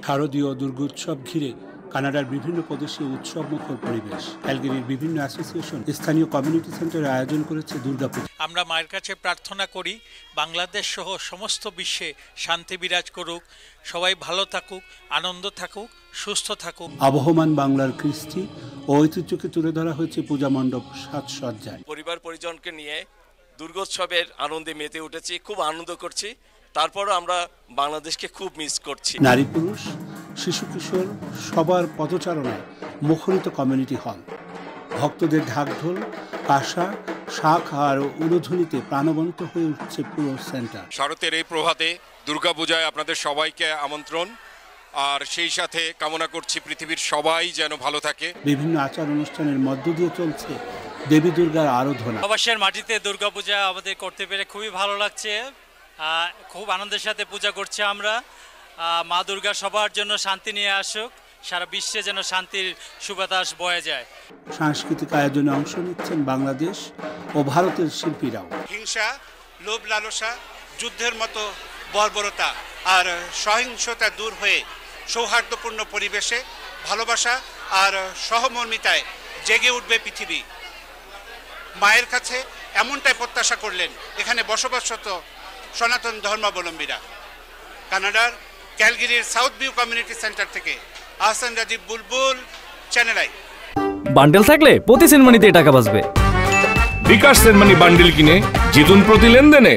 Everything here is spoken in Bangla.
শারদীয় দুর্গোৎসব ঘিরে কানাডার বিভিন্ন প্রদেশে উৎসবমুখর পরিবেশ। ক্যালগেরির বিভিন্ন অ্যাসোসিয়েশন স্থানীয় কমিউনিটি সেন্টারে আয়োজন করেছে দুর্গাপূজা। আমরা মায়ের কাছে প্রার্থনা করি বাংলাদেশ সহ সমস্ত বিশ্বে শান্তি বিরাজ করুক, সবাই ভালো থাকুক, আনন্দ থাকুক, সুস্থ থাকুক। আবহমান বাংলার কৃষ্টি ও ঐতিহ্যকে তুলে ধরা হয়েছে পূজা মণ্ডপ সাজসজ্জায়। পরিবার পরিজনকে নিয়ে দুর্গোৎসবের আনন্দে মেতে উঠেছি, খুব আনন্দ করছি। তারপরও আমরা বাংলাদেশকে খুব মিস করছি। নারী পুরুষ শিশু কিশোর সবার পদচারণায় মুখরিত কমিউনিটি হল। ভক্তদের ঢাকঢোল, কাঁসা, শাঁখ আর উলুধ্বনিতে প্রাণবন্ত হয়ে উঠছে পুরো সেন্টার। শরতের এই প্রভাতে দুর্গাপূজায় আপনাদের সবাইকে আমন্ত্রণ, আর সেই সাথে কামনা করছি পৃথিবীর সবাই যেন ভালো থাকে। বিভিন্ন আচার অনুষ্ঠানের মধ্য দিয়ে চলছে দেবী দুর্গার আরাধনা। প্রবাসের মাটিতে দুর্গাপূজা আমাদের করতে পেরে খুবই ভালো লাগছে। খুব আনন্দের সাথে পূজা করছি আমরা। মা দুর্গা সবার জন্য শান্তি নিয়ে আসুক, সারা বিশ্বে যেন শান্তির সুবাতাস বয়ে যায়। সাংস্কৃতিক আয়োজনে অংশ নিচ্ছেন বাংলাদেশ ও ভারতের শিল্পীরাও। হিংসা, লোভ লালসা, যুদ্ধের মতো বর্বরতা আর সহিংসতা দূর হয়ে সৌহার্দ্যপূর্ণ পরিবেশে ভালোবাসা আর সহমর্মিতায় জেগে উঠবে পৃথিবী। মায়ের কাছে এমনটাই প্রত্যাশা করলেন এখানে বসবাসরত সনাতন ধর্মাবলম্বীরা। কানাডার ক্যালগেরির সাউথ ভিউ কমিউনিটি সেন্টার থেকে আহসান রাজীব বুলবুল, চ্যানেল আই। বান্ডেল থাকলে প্রতি সেনমানিতে টাকা বাঁচবে। বিকাশ সেনমানি বান্ডেল কিনে জিতুন প্রতি লেনদেনে।